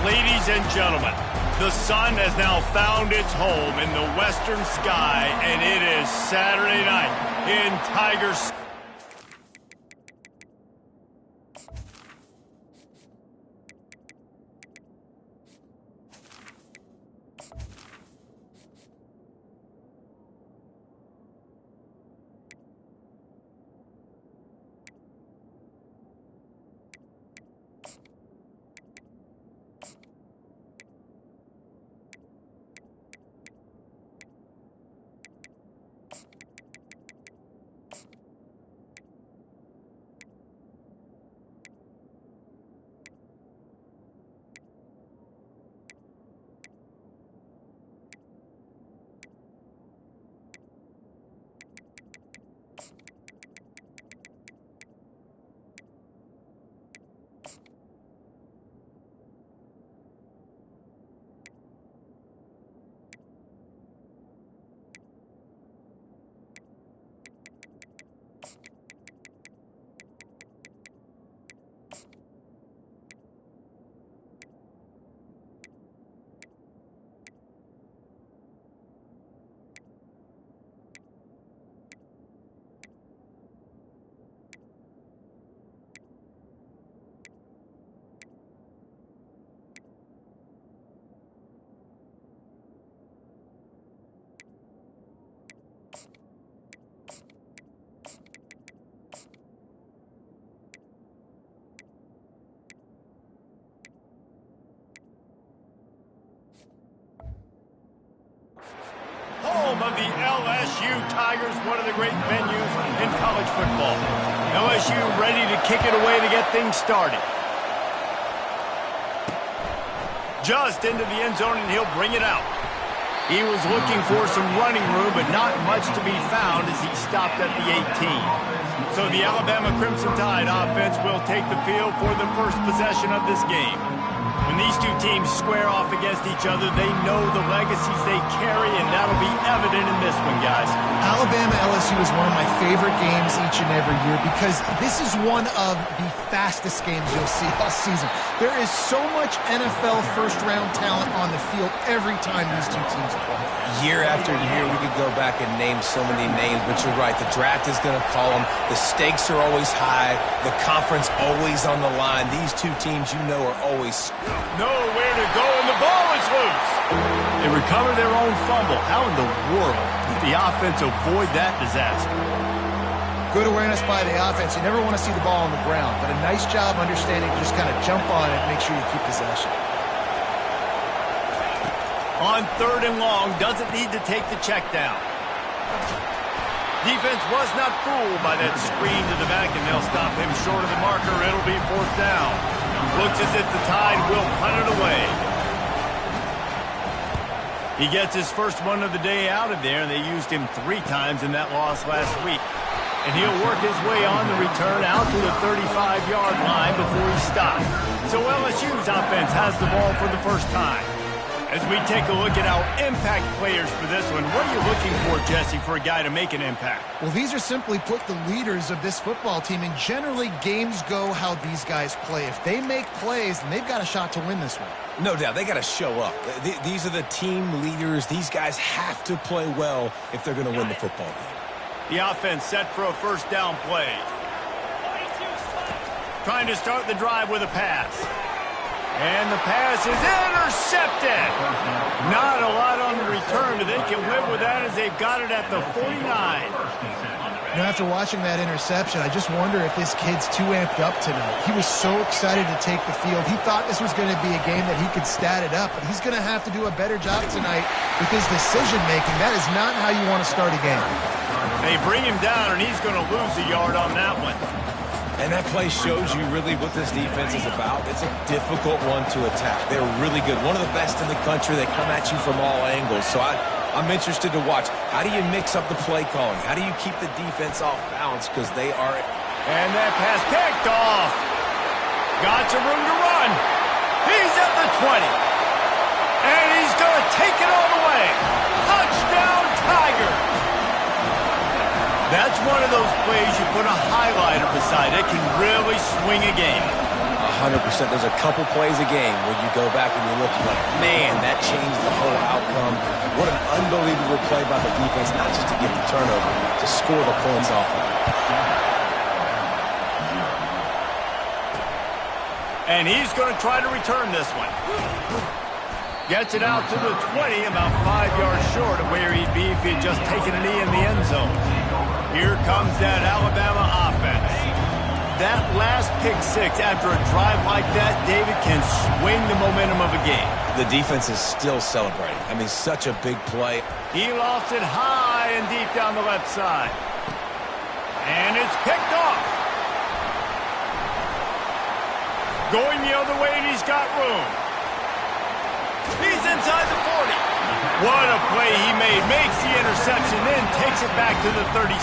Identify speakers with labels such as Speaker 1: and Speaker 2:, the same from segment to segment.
Speaker 1: Ladies and gentlemen, the sun has now found its home in the western sky, and it is Saturday night in Tigers. Home of the LSU Tigers, one of the great venues in college football. LSU ready to kick it away to get things started. Just into the end zone, and he'll bring it out. He was looking for some running room, but not much to be found as he stopped at the 18. So the Alabama Crimson Tide offense will take the field for the first possession of this game. When these two teams square off against each other, they know the legacies they carry, and that'll be evident in this one, guys.
Speaker 2: Alabama-LSU is one of my favorite games each and every year because this is one of the fastest games you'll see all season. There is so much NFL first-round talent on the field every time these two teams play.
Speaker 3: Year after year, we could go back and name so many names, but you're right. The draft is going to call them. The stakes are always high. The conference always on the line. These two teams, you know, are always
Speaker 1: nowhere to go, and the ball is loose. They recover their own fumble. How in the world did the offense avoid that disaster?
Speaker 2: Good awareness by the offense. You never want to see the ball on the ground, but a nice job understanding to just kind of jump on it and make sure you keep possession.
Speaker 1: On 3rd and long, doesn't need to take the check down. Defense was not fooled by that screen to the back, and they'll stop him short of the marker. It'll be 4th down. Looks as if the Tide will punt it away. He gets his first one of the day out of there, and they used him 3 times in that loss last week. And he'll work his way on the return out to the 35-yard line before he stops. So LSU's offense has the ball for the first time. As we take a look at our impact players for this one, what are you looking for, Jesse, for a guy to make an impact?
Speaker 2: Well, these are simply put the leaders of this football team, and generally games go how these guys play. If they make plays, then they've got a shot to win this one.
Speaker 3: No doubt. They got to show up. These are the team leaders. These guys have to play well if they're going to win the football game.
Speaker 1: The offense set for a first down play. Trying to start the drive with a pass. And the pass is intercepted. Not a lot on the return, but they can live with that as they've got it at the 49.
Speaker 2: You know, after watching that interception, I just wonder if this kid's too amped up tonight. He was so excited to take the field. He thought this was going to be a game that he could stat it up, but he's going to have to do a better job tonight with his decision-making. That is not how you want to start a game.
Speaker 1: They bring him down, and he's going to lose a yard on that one.
Speaker 3: And that play shows you really what this defense is about. It's a difficult one to attack. They're really good. One of the best in the country. They come at you from all angles. So I'm interested to watch. How do you mix up the play calling? How do you keep the defense off balance? Because they are...
Speaker 1: And that pass picked off. Got some room to run. He's at the 20. And he's going to take it all the way. Touchdown, Tigers. That's one of those plays you put a highlighter beside it, can really swing a game.
Speaker 3: A 100%. There's a couple plays a game where you go back and you look like, man, that changed the whole outcome. What an unbelievable play by the defense, not just to get the turnover, to score the points off of it.
Speaker 1: And he's going to try to return this one. Gets it out to the 20, about 5 yards short of where he'd be if he had just taken a knee in the end zone. Here comes that Alabama offense. That last pick six after a drive like that, David, can swing the momentum of a game.
Speaker 3: The defense is still celebrating. I mean, such a big play.
Speaker 1: He lost it high and deep down the left side. And it's picked off. Going the other way, and he's got room. He's inside the 40. What a play he made. Makes the interception, then takes it back to the 36.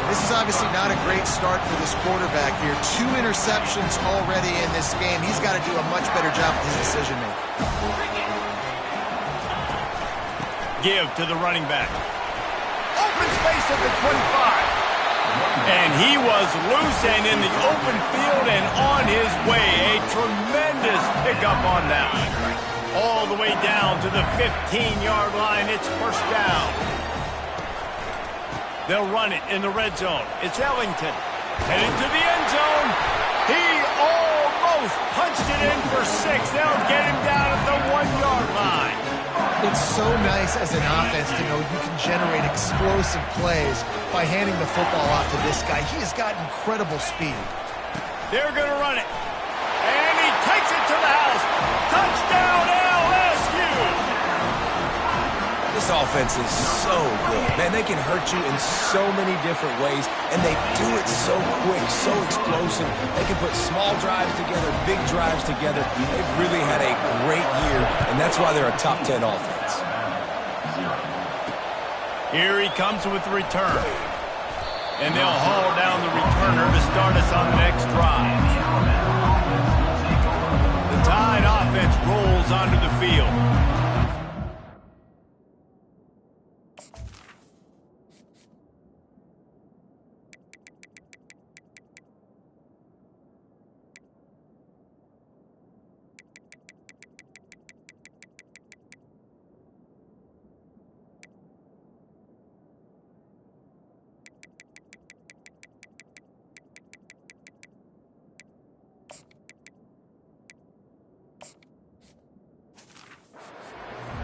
Speaker 2: This is obviously not a great start for this quarterback here. 2 interceptions already in this game. He's got to do a much better job with his decision-making.
Speaker 1: Give to the running back. Open space at the 25. And he was loose and in the open field and on his way. A tremendous pickup on that one. All the way down to the 15-yard line. It's first down. They'll run it in the red zone. It's Ellington. Heading to the end zone. He almost punched it in for 6. They'll get him down at the 1-yard line.
Speaker 2: It's so nice as an offense to know you can generate explosive plays by handing the football off to this guy. He has got incredible speed.
Speaker 1: They're going to run it. And he takes it to the house. Touchdown, LSU!
Speaker 3: This offense is so good. Man, they can hurt you in so many different ways, and they do it so quick, so explosive. They can put small drives together, big drives together. They've really had a great year, and that's why they're a top 10 offense.
Speaker 1: Here he comes with the return. And they'll haul down the returner to start us on the next drive. The Tide offense rolls onto the field.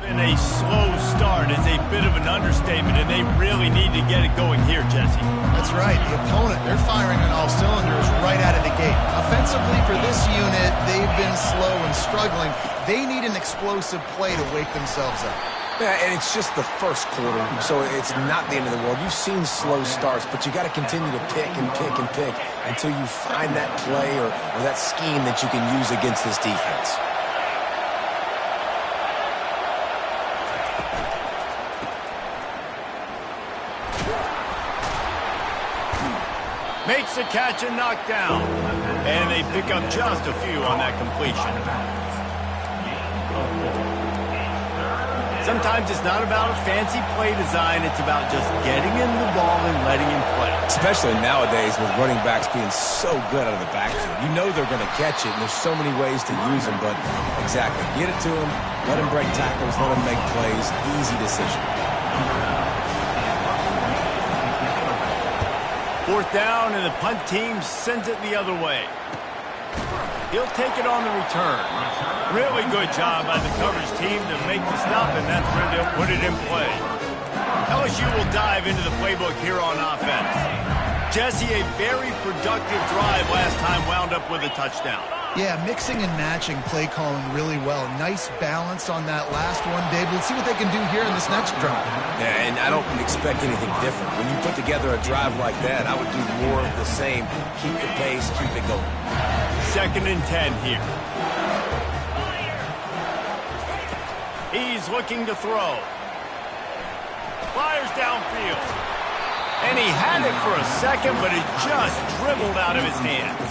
Speaker 1: And a slow start is a bit of an understatement, and they really need to get it going here, Jesse.
Speaker 2: That's right. The opponent, they're firing on all cylinders right out of the gate. Offensively for this unit, they've been slow and struggling. They need an explosive play to wake themselves up.
Speaker 3: Yeah, and it's just the first quarter, so it's not the end of the world. You've seen slow starts, but you got to continue to pick and pick and pick until you find that play or that scheme that you can use against this defense.
Speaker 1: Makes the catch and knocked down. And they pick up just a few on that completion. Sometimes it's not about a fancy play design. It's about just getting him the ball and letting him play.
Speaker 3: Especially nowadays with running backs being so good out of the backfield. You know they're going to catch it, and there's so many ways to use them. But exactly, get it to them, let them break tackles, let them make plays. Easy decision.
Speaker 1: Fourth down, and the punt team sends it the other way. He'll take it on the return. Really good job by the coverage team to make the stop, and that's where they'll put it in play. LSU will dive into the playbook here on offense. Jesse, a very productive drive last time wound up with a touchdown.
Speaker 2: Yeah, mixing and matching play calling really well. Nice balance on that last one, Dave. Let's see what they can do here in this next drive.
Speaker 3: Yeah, and I don't expect anything different. When you put together a drive like that, I would do more of the same. Keep the pace, keep it going.
Speaker 1: 2nd and 10 here. He's looking to throw. Fires downfield. And he had it for a second, but it just dribbled out of his hands.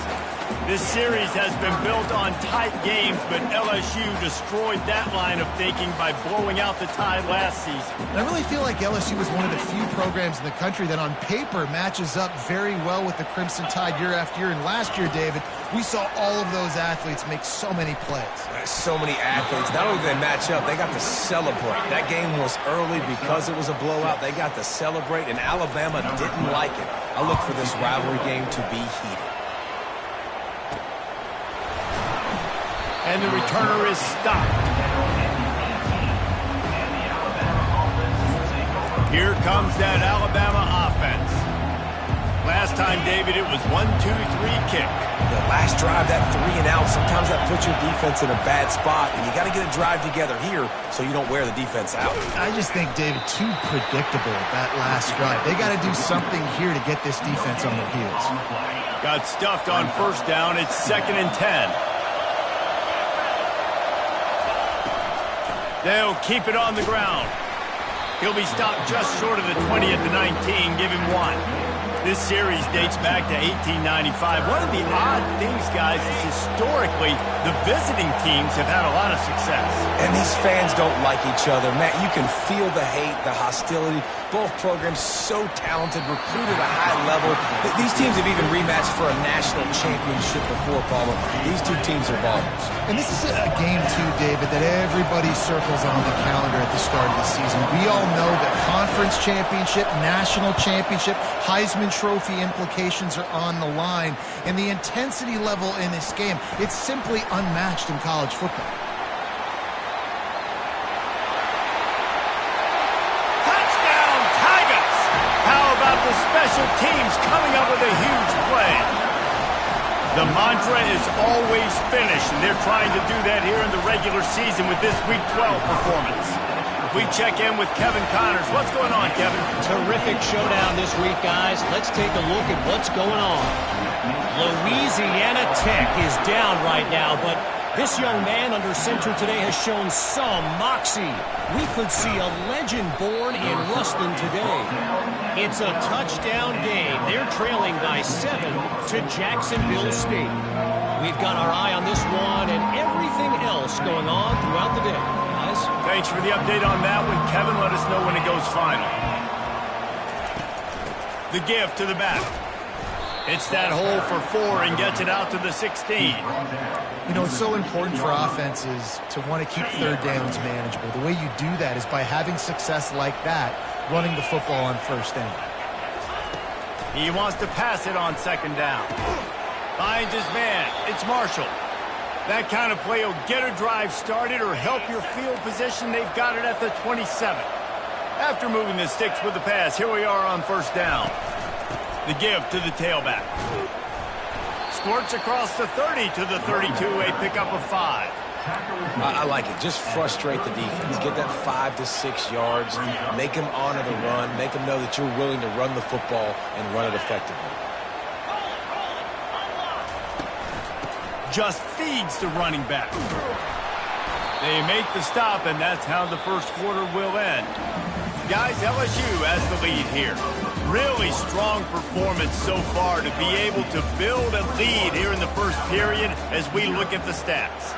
Speaker 1: This series has been built on tight games, but LSU destroyed that line of thinking by blowing out the Tide last season.
Speaker 2: And I really feel like LSU is one of the few programs in the country that on paper matches up very well with the Crimson Tide year after year. And last year, David, we saw all of those athletes make so many plays.
Speaker 3: So many athletes. Not only did they match up, they got to celebrate. That game was early because it was a blowout. They got to celebrate, and Alabama didn't like it. I look for this rivalry game to be heated.
Speaker 1: And the returner is stopped. Here comes that Alabama offense. Last time, David, it was 1-2-3 kick.
Speaker 3: The last drive, that 3 and out, sometimes that puts your defense in a bad spot, and you got to get a drive together here so you don't wear the defense out.
Speaker 2: I just think, David, too predictable that last drive. They got to do something here to get this defense on their heels.
Speaker 1: Got stuffed on first down. It's 2nd and 10. They'll keep it on the ground. He'll be stopped just short of the 20 at the 19. Give him 1. This series dates back to 1895. One of the odd things, guys, is historically the visiting teams have had a lot of success.
Speaker 3: And these fans don't like each other. Matt, you can feel the hate, the hostility. Both programs so talented, recruited at a high level. These teams have even rematched for a national championship before, Palmer. These two teams are ballers.
Speaker 2: And this is a game, too, David, that everybody circles on the calendar at the start of the season. We all know that conference championship, national championship, Heisman Trophy implications are on the line. And the intensity level in this game, it's simply unmatched in college football.
Speaker 1: Touchdown, Tigers! How about the special teams coming up with a huge play? The mantra is always finish, and they're trying to do that here in the regular season with this Week 12 performance. We check in with Kevin Connors. What's going on, Kevin?
Speaker 4: Terrific showdown this week, guys. Let's take a look at what's going on. Louisiana Tech is down right now, but this young man under center today has shown some moxie. We could see a legend born in Ruston today. It's a touchdown game. They're trailing by 7 to Jacksonville State. We've got our eye on this one and everything else going on throughout the day. Guys?
Speaker 1: Thanks for the update on that one, Kevin. Let us know when it goes final. The give to the back. It's that hole for 4 and gets it out to the 16.
Speaker 2: You know, it's so important for offenses to want to keep third downs manageable. The way you do that is by having success like that, running the football on first down.
Speaker 1: He wants to pass it on 2nd down. Finds his man. It's Marshall. That kind of play will get a drive started or help your field position. They've got it at the 27. After moving the sticks with the pass, here we are on first down. The give to the tailback. Squirts across the 30 to the 32, a pickup of 5.
Speaker 3: I like it. Just frustrate the defense. Get that 5 to 6 yards. Make them honor the run. Make them know that you're willing to run the football and run it effectively.
Speaker 1: Just feeds the running back. They make the stop, and that's how the first quarter will end. Guys, LSU has the lead here. Really strong performance so far to be able to build a lead here in the first period as we look at the stats.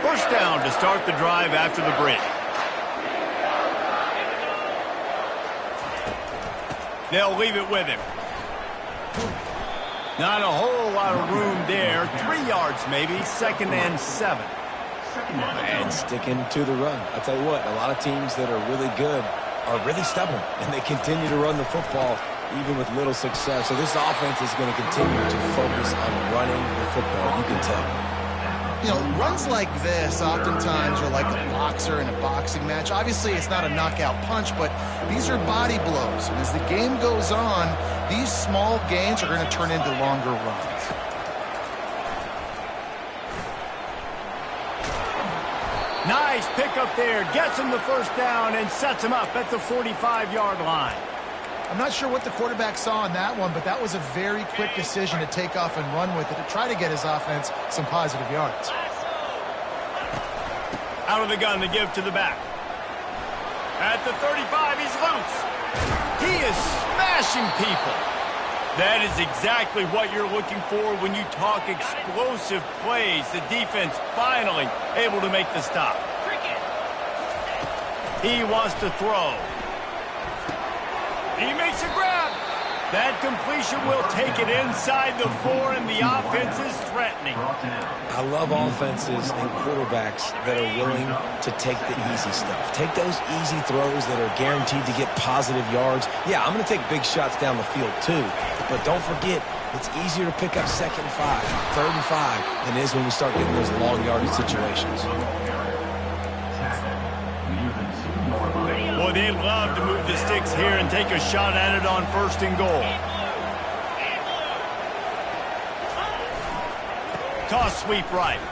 Speaker 1: First down to start the drive after the break. They'll leave it with him. Not a whole lot of room there. 3 yards maybe, 2nd and 7.
Speaker 3: And sticking to the run. I'll tell you what, a lot of teams that are really good are really stubborn, and they continue to run the football even with little success. So this offense is going to continue to focus on running the football. You can tell.
Speaker 2: You know, runs like this oftentimes are like a boxer in a boxing match. Obviously, it's not a knockout punch, but these are body blows. And as the game goes on, these small gains are going to turn into longer runs.
Speaker 1: Nice pickup there. Gets him the first down and sets him up at the 45-yard line.
Speaker 2: I'm not sure what the quarterback saw on that one, but that was a very quick decision to take off and run with it to try to get his offense some positive yards.
Speaker 1: Out of the gun to give to the back. At the 35, he's loose. He is smashing people. That is exactly what you're looking for when you talk explosive plays. The defense finally able to make the stop. He wants to throw. He makes a grab. That completion will take it inside the 4, and the offense is threatening.
Speaker 3: I love offenses and quarterbacks that are willing to take the easy stuff. Take those easy throws that are guaranteed to get positive yards. Yeah, I'm going to take big shots down the field too, but don't forget, it's easier to pick up 2nd and 5, 3rd and 5 than it is when we start getting those long yardage situations.
Speaker 1: Boy, they'd love to move the sticks here and take a shot at it on 1st and goal. Toss sweep right.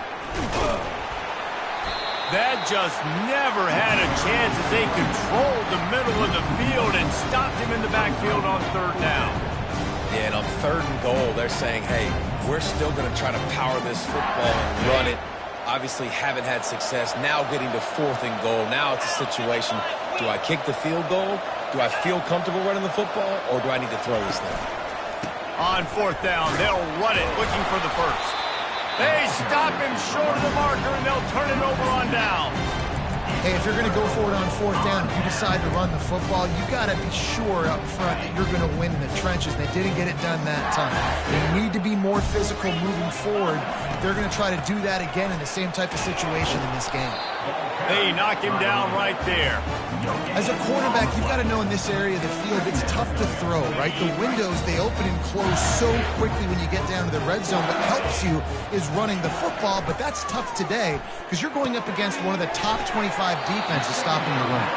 Speaker 1: That just never had a chance as they controlled the middle of the field and stopped him in the backfield on 3rd down.
Speaker 3: Yeah, and on 3rd and goal, they're saying, hey, we're still going to try to power this football and run it. Obviously haven't had success. Now getting to 4th and goal. Now it's a situation, do I kick the field goal? Do I feel comfortable running the football? Or do I need to throw this thing?
Speaker 1: On 4th down, they'll run it, looking for the 1st. They stop him short of the marker, and they'll turn it over on down.
Speaker 2: Hey, if you're going to go for it on 4th down, if you decide to run the football, you got to be sure up front that you're going to win in the trenches. They didn't get it done that time. They need to be more physical moving forward. They're going to try to do that again in the same type of situation in this game.
Speaker 1: They knock him down right there.
Speaker 2: As a quarterback, you've got to know in this area of the field, it's tough to throw, right? The windows, they open and close so quickly when you get down to the red zone. What helps you is running the football, but that's tough today because you're going up against one of the top 25 defenses stopping the run.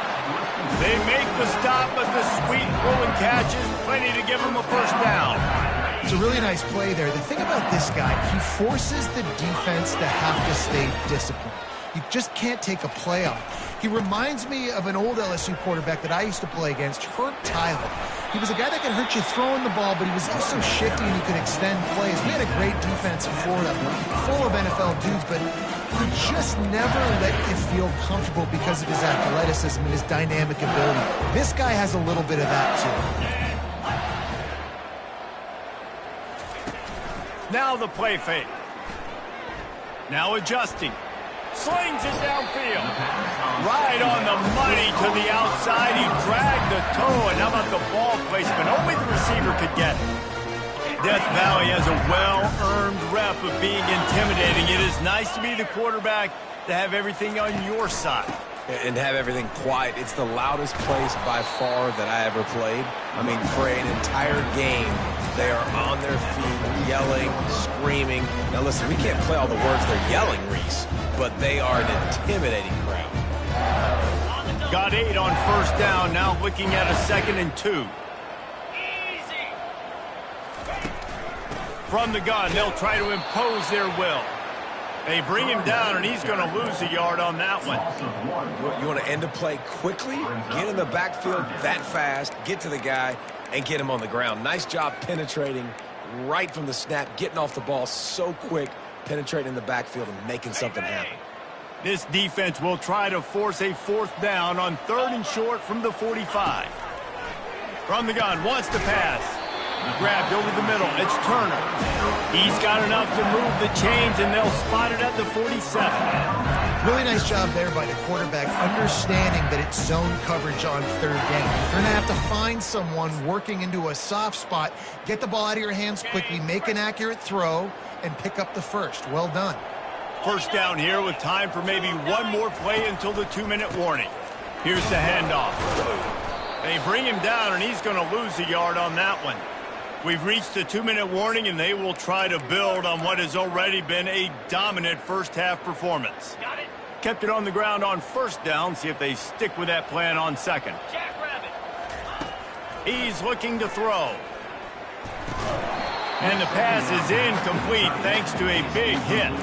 Speaker 1: They make the stop, but the sweet rolling catch is plenty to give them a 1st down.
Speaker 2: It's a really nice play there. The thing about this guy, he forces the defense to have to stay disciplined. You just can't take a play on. He reminds me of an old LSU quarterback that I used to play against, Herb Tyler. He was a guy that could hurt you throwing the ball, but he was also shifty and he could extend plays. We had a great defense in Florida, full of NFL dudes, but he just never let you feel comfortable because of his athleticism and his dynamic ability. This guy has a little bit of that too.
Speaker 1: Now the play fake. Now adjusting. Slings it downfield. Right on the money to the outside. He dragged the toe. And how about the ball placement? Only the receiver could get it. Death Valley has a well-earned rep of being intimidating. It is nice to be the quarterback to have everything on your side.
Speaker 3: And have everything quiet. It's the loudest place by far that I ever played. I mean, for an entire game, they are on their feet, yelling, screaming. Now listen, we can't play all the words they're yelling, Reese, but they are an intimidating crowd.
Speaker 1: Got 8 on 1st down, now looking at a 2nd and 2. From the gun, they'll try to impose their will. They bring him down, and he's going to lose a yard on that one.
Speaker 3: You want to end a play quickly, get in the backfield that fast, get to the guy, and get him on the ground. Nice job penetrating right from the snap, getting off the ball so quick, penetrating the backfield and making something happen.
Speaker 1: This defense will try to force a 4th down on 3rd and short from the 45. From the gun, wants to pass. Grabbed over the middle. It's Turner. He's got enough to move the chains, and they'll spot it at the 47.
Speaker 2: Really nice job there by the quarterback, understanding that it's zone coverage on 3rd down. You're going to have to find someone working into a soft spot, get the ball out of your hands quickly, make an accurate throw, and pick up the 1st. Well done.
Speaker 1: 1st down here with time for maybe one more play until the 2-minute warning. Here's the handoff. They bring him down, and he's going to lose a yard on that one. We've reached the 2-minute warning, and they will try to build on what has already been a dominant first-half performance. Kept it on the ground on 1st down. See if they stick with that plan on 2nd. He's looking to throw. And the pass is incomplete thanks to a big hit.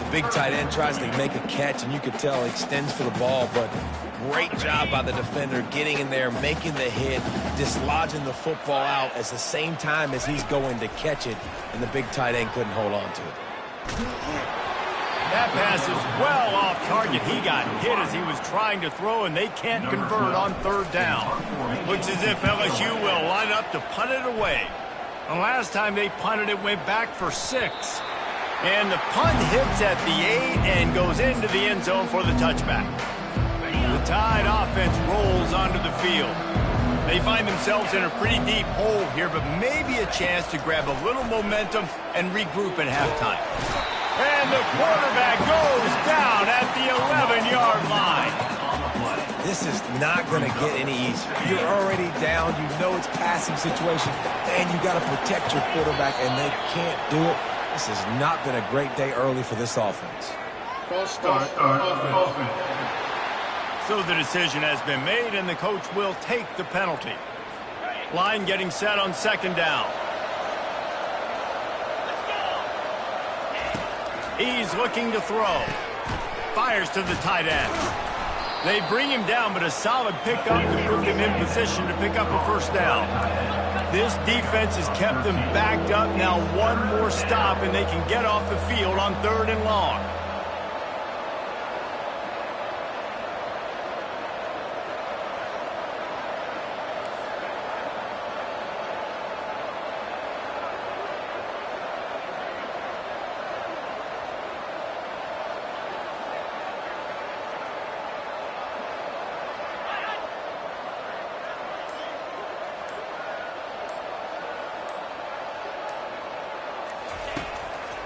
Speaker 3: The big tight end tries to make a catch, and you could tell he extends for the ball, but great job by the defender getting in there, making the hit, dislodging the football out at the same time as he's going to catch it, and the big tight end couldn't hold on to it.
Speaker 1: That pass is well off target. He got hit as he was trying to throw, and they can't convert on third down. Looks as if LSU will line up to punt it away. The last time they punted, it went back for 6. And the punt hits at the 8 and goes into the end zone for the touchback. The Tide offense rolls onto the field. They find themselves in a pretty deep hole here, but maybe a chance to grab a little momentum and regroup at halftime. And the quarterback goes down at the 11-yard line.
Speaker 3: This is not going to get any easier. You're already down. You know it's passing situation, and you got to protect your quarterback, and they can't do it. This has not been a great day early for this offense.
Speaker 1: So the decision has been made, and the coach will take the penalty. Line getting set on second down. He's looking to throw. Fires to the tight end. They bring him down, but a solid pickup to put them in position to pick up a first down. This defense has kept them backed up. Now one more stop, and they can get off the field on 3rd and long.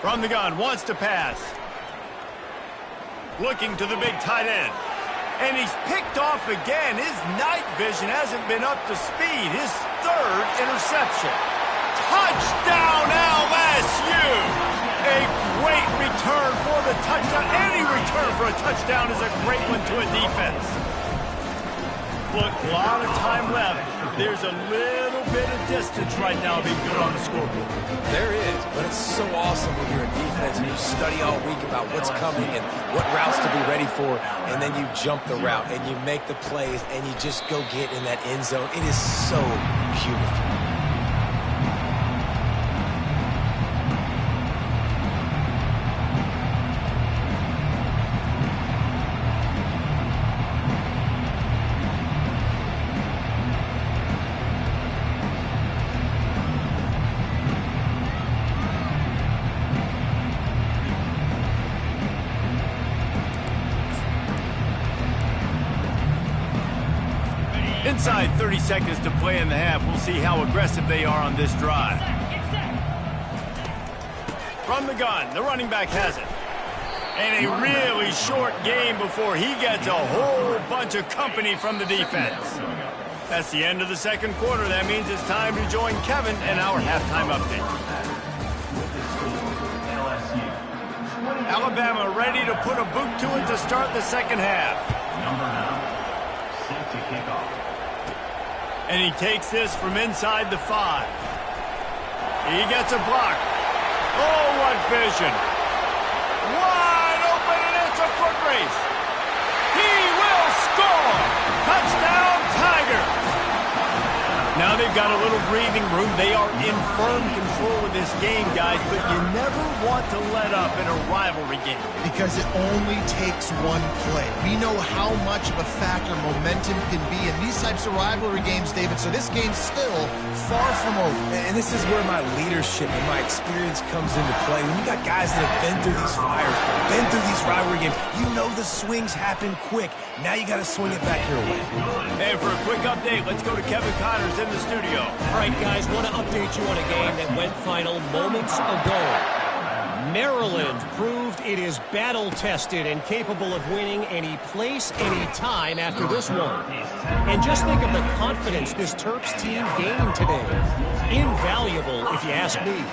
Speaker 1: From the gun, wants to pass. Looking to the big tight end. And he's picked off again. His night vision hasn't been up to speed. His 3rd interception. Touchdown LSU! A great return for the touchdown. Any return for a touchdown is a great one to a defense. Look, a lot of time left. There's a little bit of distance right now being put on the scoreboard.
Speaker 3: There is, but it's so awesome when you're in defense and you study all week about what's coming and what routes to be ready for, and then you jump the route and you make the plays and you just go get in that end zone. It is so beautiful.
Speaker 1: Inside 30 seconds to play in the half. We'll see how aggressive they are on this drive. From the gun, the running back has it. And a really short game before he gets a whole bunch of company from the defense. That's the end of the second quarter. That means it's time to join Kevin and our halftime update. Alabama ready to put a boot to it to start the second half. Set to kick off. And he takes this from inside the 5. He gets a block. Oh, what vision. Wide open, and it's a foot race. He will score. Touchdown, Tigers. Now they've got a little breathing room. They are in firm control of this game, guys, but you never want to let up in a rivalry game.
Speaker 2: Because it only takes one play. We know how much of a factor momentum can be in these types of rivalry games, David, so this game's still far from over.
Speaker 3: And this is where my leadership and my experience comes into play. When you got guys that have been through these fires, been through these rivalry games, you know the swings happen quick. Now you got to swing it back your way.
Speaker 1: And for a quick update, let's go to Kevin Connors in the studio.
Speaker 4: All right, guys, want to update you on a game that went final moments ago. Maryland proved it is battle-tested and capable of winning any place, any time after this one. And just think of the confidence this Terps team gained today. Invaluable, if you ask me.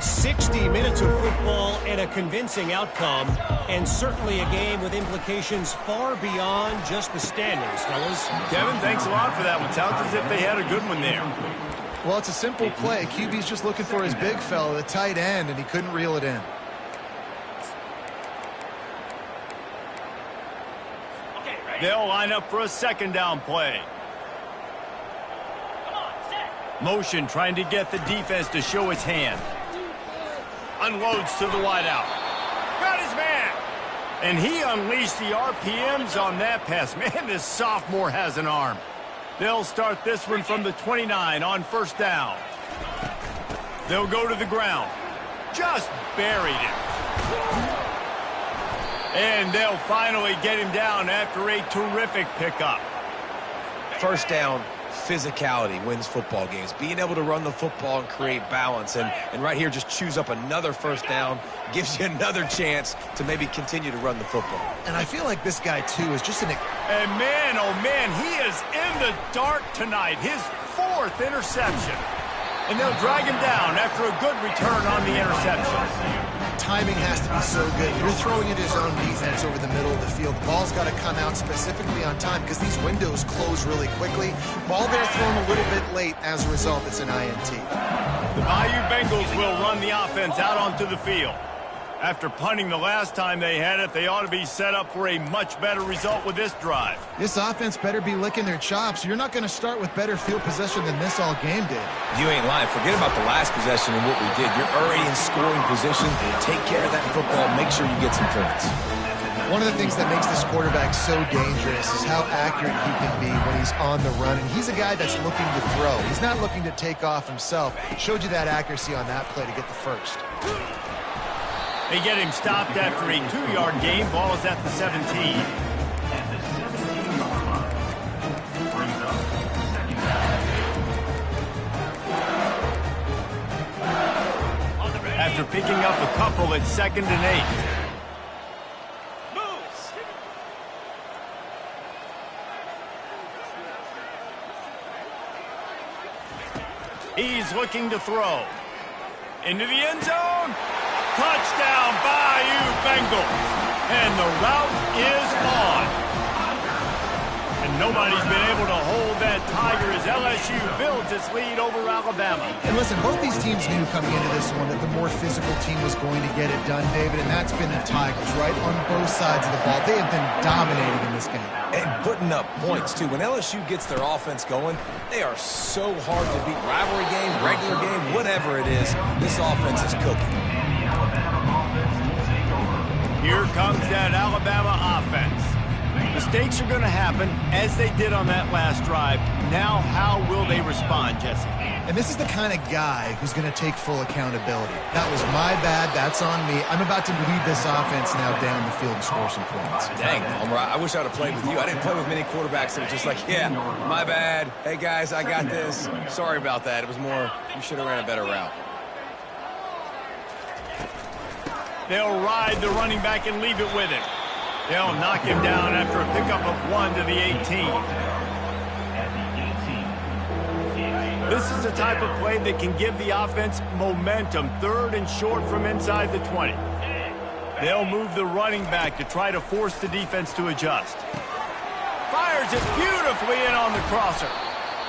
Speaker 4: 60 minutes of football and a convincing outcome, and certainly a game with implications far beyond just the standings, fellas.
Speaker 1: Kevin, thanks a lot for that one. Sounds as if they had a good one there.
Speaker 2: Well, it's a simple play. QB's just looking for his big fella, the tight end, and he couldn't reel it in.
Speaker 1: They'll line up for a second down play. Motion trying to get the defense to show its hand. Unloads to the wideout. Got his man. And he unleashed the RPMs on that pass. Man, this sophomore has an arm. They'll start this one from the 29 on first down. They'll go to the ground. Just buried it. And they'll finally get him down after a terrific pickup.
Speaker 3: First down, physicality wins football games. Being able to run the football and create balance. And right here, just choose up another first down. Gives you another chance to maybe continue to run the football.
Speaker 2: And I feel like this guy, too, is just an...
Speaker 1: And man, oh man, he is in the dark tonight. His 4th interception. And they'll drag him down after a good return on the interception.
Speaker 2: Timing has to be so good. You're throwing it his own defense over the middle of the field. The ball's got to come out specifically on time because these windows close really quickly. Ball there thrown a little bit late. As a result, it's an INT.
Speaker 1: The Bayou Bengals will run the offense out onto the field. After punting the last time they had it, they ought to be set up for a much better result with this drive.
Speaker 2: This offense better be licking their chops. You're not going to start with better field possession than this all game did.
Speaker 3: You ain't lying. Forget about the last possession and what we did. You're already in scoring position. Take care of that football. Make sure you get some points.
Speaker 2: One of the things that makes this quarterback so dangerous is how accurate he can be when he's on the run. And he's a guy that's looking to throw. He's not looking to take off himself. Showed you that accuracy on that play to get the first.
Speaker 1: They get him stopped after a 2-yard gain. Ball is at the 17. After picking up a couple, it's 2nd and 8. He's looking to throw. Into the end zone. Touchdown, Bayou Bengals. And the route is on. And nobody's been able to hold that Tiger as LSU builds its lead over Alabama.
Speaker 2: And listen, both these teams knew coming into this one that the more physical team was going to get it done, David, and that's been the Tigers, right? On both sides of the ball. They have been dominating in this game.
Speaker 3: And putting up points, too. When LSU gets their offense going, they are so hard to beat. Rivalry game, regular game, whatever it is, this offense is cooking.
Speaker 1: Here comes that Alabama offense. Mistakes are going to happen, as they did on that last drive. Now, how will they respond, Jesse?
Speaker 2: And this is the kind of guy who's going to take full accountability. That was my bad. That's on me. I'm about to lead this offense now down the field and score some points.
Speaker 3: Dang, Homer, I wish I would have played with you. I didn't play with many quarterbacks that were just like, yeah, my bad. Hey, guys, I got this. Sorry about that. It was more, you should have ran a better route.
Speaker 1: They'll ride the running back and leave it with him. They'll knock him down after a pickup of 1 to the 18. This is the type of play that can give the offense momentum. 3rd and short from inside the 20. They'll move the running back to try to force the defense to adjust. Fires it beautifully in on the crosser.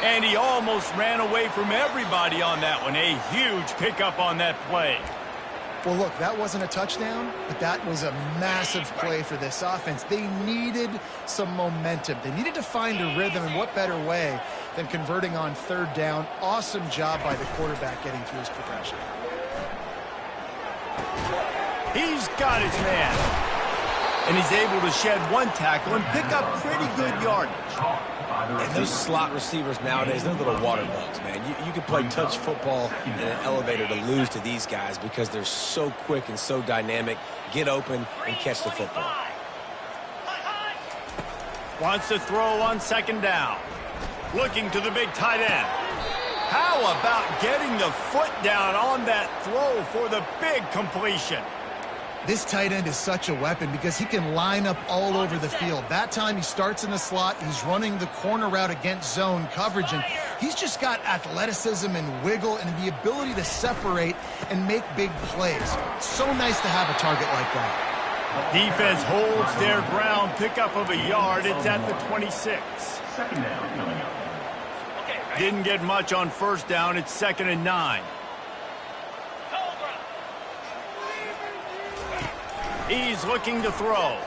Speaker 1: And he almost ran away from everybody on that one. A huge pickup on that play.
Speaker 2: Well, look, that wasn't a touchdown, but that was a massive play for this offense. They needed some momentum. They needed to find a rhythm, and what better way than converting on 3rd down. Awesome job by the quarterback getting through his progression.
Speaker 1: He's got his man. And he's able to shed 1 tackle and pick up pretty good yardage.
Speaker 3: And those slot receivers nowadays, they're little water bugs, man. You can play touch football in an elevator to lose to these guys because they're so quick and so dynamic. Get open and catch the football.
Speaker 1: Wants to throw on 2nd down. Looking to the big tight end. How about getting the foot down on that throw for the big completion?
Speaker 2: This tight end is such a weapon because he can line up all over the field. That time he starts in the slot, he's running the corner route against zone coverage, and he's just got athleticism and wiggle and the ability to separate and make big plays. It's so nice to have a target like that.
Speaker 1: Defense holds their ground, pickup of a yard. It's at the 26. Didn't get much on 1st down. It's 2nd and 9. He's looking to throw.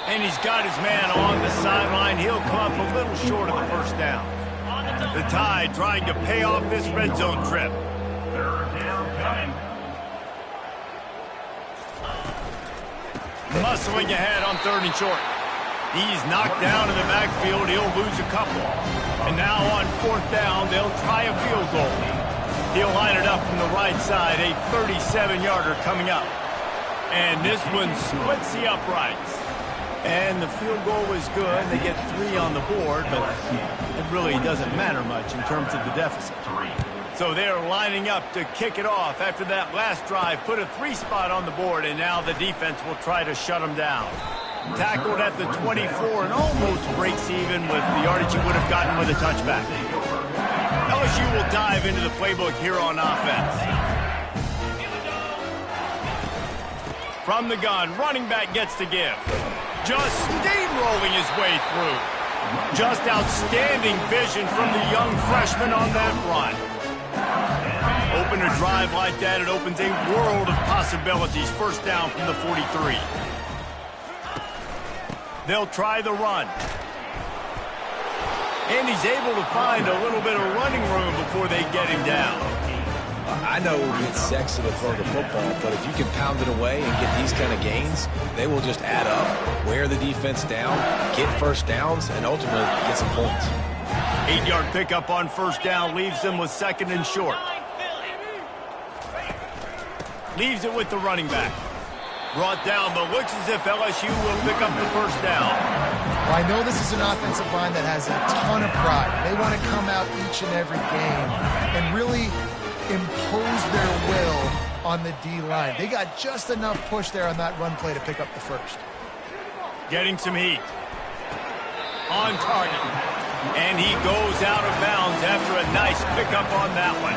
Speaker 1: And he's got his man on the sideline. He'll come up a little short of the 1st down. The Tide trying to pay off this red zone trip.
Speaker 5: 3rd down coming.
Speaker 1: muscling ahead on 3rd and short. He's knocked down in the backfield. He'll lose a couple. And now on 4th down, they'll try a field goal. He'll line it up from the right side, a 37-yarder coming up. And this one splits the uprights. And the field goal was good. They get 3 on the board, but it really doesn't matter much in terms of the deficit. So they're lining up to kick it off after that last drive. Put a 3 spot on the board, and now the defense will try to shut them down. Tackled at the 24 and almost breaks even with the yardage he would have gotten with a touchback. LSU will dive into the playbook here on offense. From the gun, running back gets to give. Just steamrolling his way through. Just outstanding vision from the young freshman on that run. Open a drive like that, it opens a world of possibilities. 1st down from the 43. They'll try the run. And he's able to find a little bit of running room before they get him down.
Speaker 3: I know it's sexy to throw the football, but if you can pound it away and get these kind of gains, they will just add up, wear the defense down, get 1st downs, and ultimately get some points.
Speaker 1: 8-yard pickup on 1st down leaves them with 2nd and short. Leaves it with the running back. Brought down, but looks as if LSU will pick up the 1st down.
Speaker 2: Well, I know this is an offensive line that has a ton of pride. They want to come out each and every game and really impose their will on the D-line. They got just enough push there on that run play to pick up the 1st.
Speaker 1: Getting some heat. On target. And he goes out of bounds after a nice pickup on that one.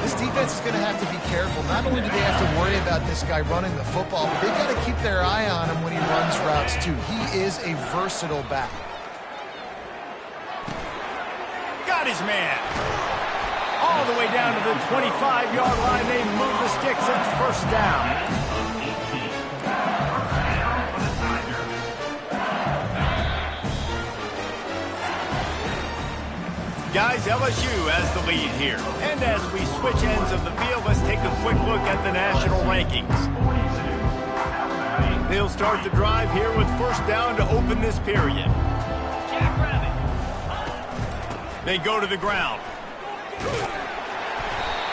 Speaker 2: This defense is going to have to be careful. Not only do they have to worry about this guy running the football, but they've got to keep their eye on him when he runs routes too. He is a versatile back.
Speaker 1: Got his man. All the way down to the 25-yard line. They move the sticks. It's 1st down. Guys, LSU has the lead here. And as we switch ends of the field, let's take a quick look at the national rankings. They'll start the drive here with 1st down to open this period. They go to the ground.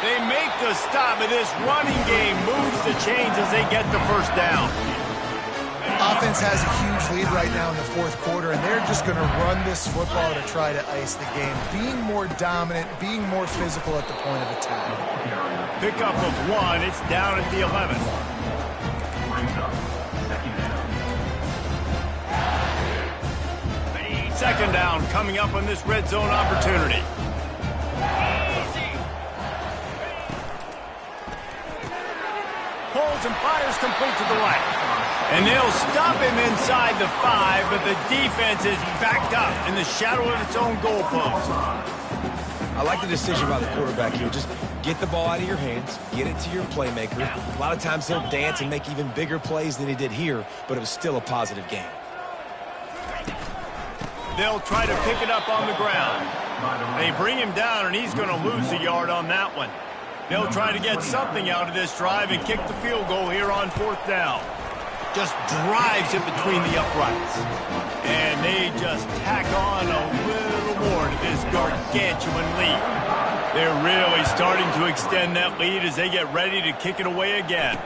Speaker 1: They make the stop, and this running game moves the chains as they get the 1st down.
Speaker 2: Offense has a huge lead right now in the 4th quarter, and they're just going to run this football to try to ice the game. Being more dominant, being more physical at the point of attack.
Speaker 1: Pickup of 1. It's down at the 11. Second down coming up on this red zone opportunity. Pulls and fires complete to the right. And they'll stop him inside the 5, but the defense is backed up in the shadow of its own goalpost.
Speaker 3: I like the decision by the quarterback here. Just get the ball out of your hands, get it to your playmaker. A lot of times he'll dance and make even bigger plays than he did here, but it was still a positive game.
Speaker 1: They'll try to pick it up on the ground. They bring him down, and he's going to lose a yard on that one. They'll try to get something out of this drive and kick the field goal here on 4th down. Just drives it between the uprights. And they just tack on a little more to this gargantuan lead. They're really starting to extend that lead as they get ready to kick it away again.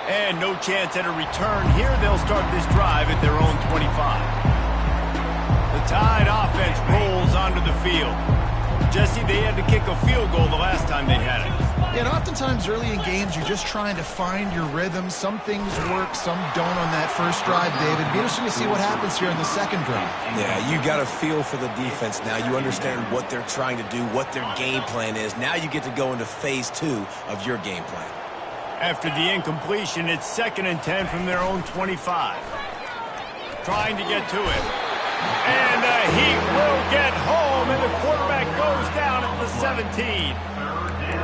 Speaker 1: And no chance at a return here. They'll start this drive at their own 25. The Tide offense rolls onto the field. Jesse, they had to kick a field goal the last time they had it.
Speaker 2: Yeah, and oftentimes early in games, you're just trying to find your rhythm. Some things work, some don't on that first drive, David. Be interesting to see what happens here in the second drive.
Speaker 3: Yeah, you got a feel for the defense now. You understand what they're trying to do, what their game plan is. Now you get to go into phase 2 of your game plan.
Speaker 1: After the incompletion, it's 2nd and 10 from their own 25. Trying to get to it. And the Heat will get home, and the quarterback goes down at the 17.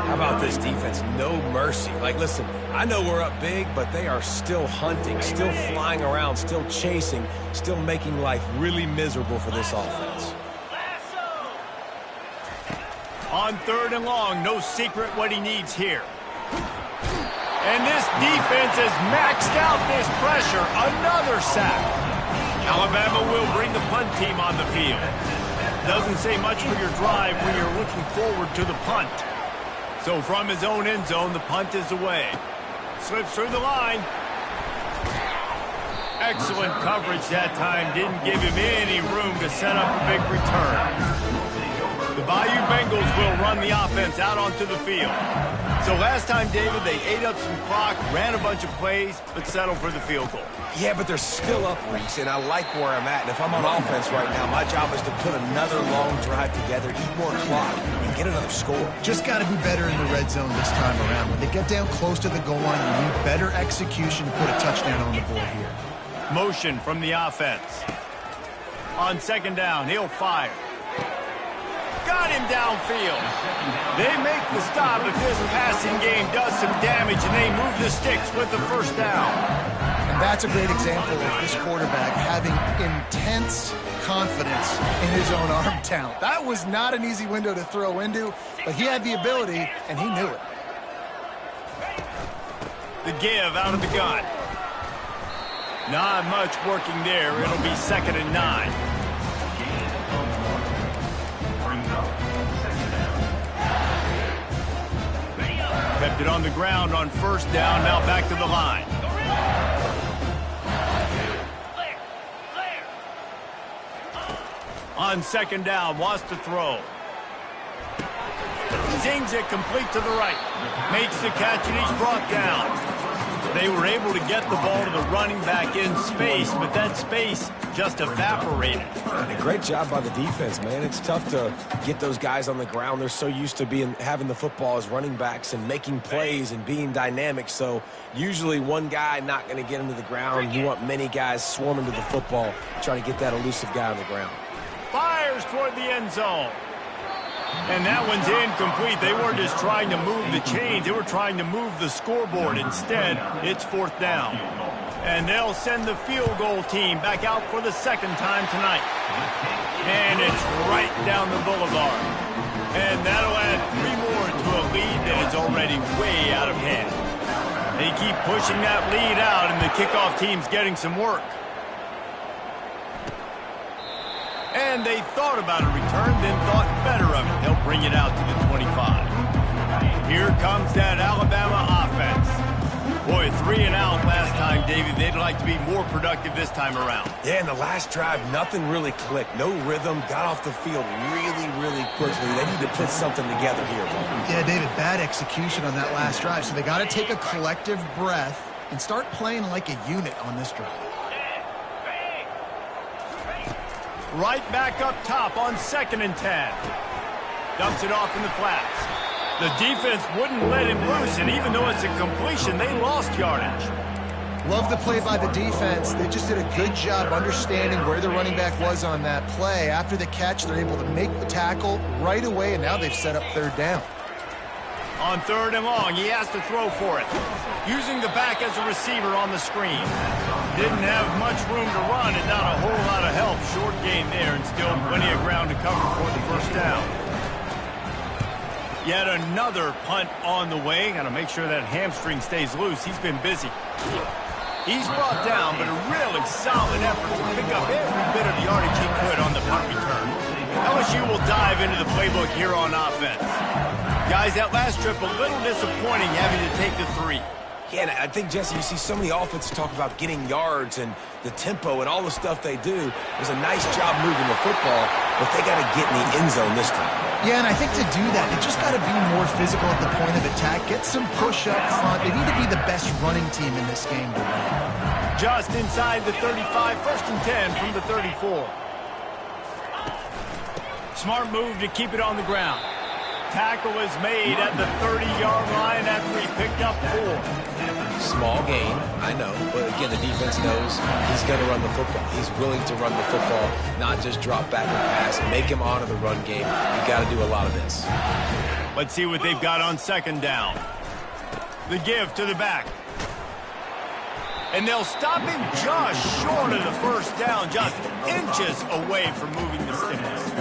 Speaker 3: How about this defense? No mercy. Like, listen, I know we're up big, but they are still hunting, still flying around, still chasing, still making life really miserable for this offense.
Speaker 1: On 3rd and long, no secret what he needs here. And this defense has maxed out this pressure. Another sack. Alabama will bring the punt team on the field. Doesn't say much for your drive when you're looking forward to the punt. So from his own end zone, the punt is away. Slips through the line. Excellent coverage that time. Didn't give him any room to set up a big return. The Bayou Bengals will run the offense out onto the field. So last time, David, they ate up some clock, ran a bunch of plays, but settled for the field goal.
Speaker 3: Yeah, but they're still up, Reese, and I like where I'm at. And if I'm on offense right now, my job is to put another long drive together, eat more clock, and get another score.
Speaker 2: Just got to be better in the red zone this time around. When they get down close to the goal line, you need better execution to put a touchdown on the board here.
Speaker 1: Motion from the offense. On second down, he'll fire. Got him downfield. They make the stop, but this passing game does some damage, and they move the sticks with the first down.
Speaker 2: And that's a great example of this quarterback having intense confidence in his own arm talent. That was not an easy window to throw into, but he had the ability, and he knew it.
Speaker 1: The give out of the gun. Not much working there. It'll be 2nd and 9. Kept it on the ground on first down. Now back to the line. On second down, wants to throw. Zings it complete to the right. Makes the catch, and he's brought down. They were able to get the ball to the running back in space, but that space just evaporated.
Speaker 3: And a great job by the defense, man. It's tough to get those guys on the ground. They're so used to having the football as running backs and making plays and being dynamic. So usually one guy not going to get into the ground. You want many guys swarming to the football, trying to get that elusive guy on the ground.
Speaker 1: Fires toward the end zone. And that one's incomplete. They weren't just trying to move the chains. They were trying to move the scoreboard. Instead, it's 4th down. And they'll send the field goal team back out for the second time tonight. And it's right down the boulevard. And that'll add 3 more to a lead that is already way out of hand. They keep pushing that lead out, and the kickoff team's getting some work. And they thought about a return, then thought better of it. They'll bring it out to the 25. Here comes that Alabama offense. Boy, 3 and out last time, David. They'd like to be more productive this time around.
Speaker 3: Yeah, in the last drive, nothing really clicked. No rhythm. Got off the field really, really quickly. They need to put something together here.
Speaker 2: Yeah, David, bad execution on that last drive. So they got to take a collective breath and start playing like a unit on this drive.
Speaker 1: Right back up top on 2nd and 10. Dumps it off in the flats. The defense wouldn't let him loose, and even though it's a completion, they lost yardage.
Speaker 2: Love the play by the defense. They just did a good job understanding where the running back was on that play. After the catch, they're able to make the tackle right away, and now they've set up 3rd down.
Speaker 1: On 3rd and long, he has to throw for it. Using the back as a receiver on the screen. Didn't have much room to run and not a whole lot of help. Short gain there and still plenty of ground to cover for the first down. Yet another punt on the way. Got to make sure that hamstring stays loose. He's been busy. He's brought down, but a really solid effort to pick up every bit of yardage he could on the punt return. LSU will dive into the playbook here on offense. Guys, that last trip a little disappointing having to take the 3.
Speaker 3: Yeah, and I think, Jesse, you see so many offenses talk about getting yards and the tempo and all the stuff they do. It was a nice job moving the football, but they got to get in the end zone this time.
Speaker 2: Yeah, and I think to do that, they just got to be more physical at the point of attack. Get some push up front. They need to be the best running team in this game to win.
Speaker 1: Just inside the 35, 1st and 10 from the 34. Smart move to keep it on the ground. Tackle is made at the 30-yard line after he picked up 4.
Speaker 3: Small gain, I know, but again, the defense knows he's going to run the football. He's willing to run the football, not just drop back and pass and make him honor the run game. You got to do a lot of this.
Speaker 1: Let's see what they've got on 2nd down. The give to the back. And they'll stop him just short of the first down, just inches away from moving the sticks.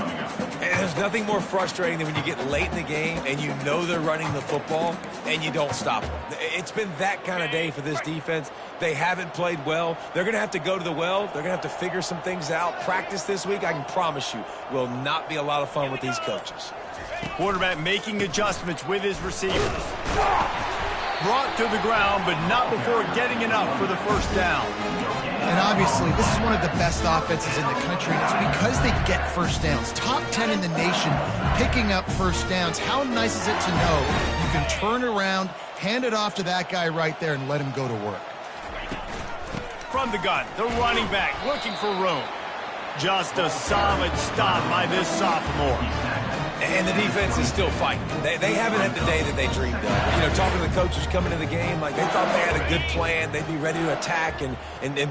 Speaker 3: There's nothing more frustrating than when you get late in the game and you know they're running the football and you don't stop them. It's been that kind of day for this defense. They haven't played well. They're going to have to go to the well. They're going to have to figure some things out. Practice this week, I can promise you, will not be a lot of fun with these coaches.
Speaker 1: Quarterback making adjustments with his receivers. Brought to the ground, but not before getting enough for the first down.
Speaker 2: And obviously, this is one of the best offenses in the country, and it's because they get first downs. Top 10 in the nation picking up first downs. How nice is it to know you can turn around, hand it off to that guy right there, and let him go to work?
Speaker 1: From the gun, the running back looking for room. Just a solid stop by this sophomore.
Speaker 3: And the defense is still fighting. They haven't had the day that they dreamed of. You know, talking to the coaches coming to the game, like they thought they had a good plan. They'd be ready to attack and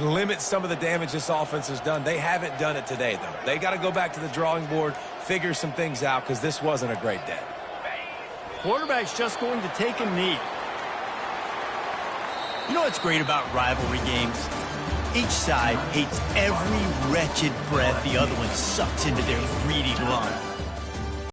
Speaker 3: limit some of the damage this offense has done. They haven't done it today, though. They got to go back to the drawing board, figure some things out, because this wasn't a great day.
Speaker 1: Quarterback's just going to take a knee. You know what's great about rivalry games? Each side hates every wretched breath the other one sucks into their greedy lungs.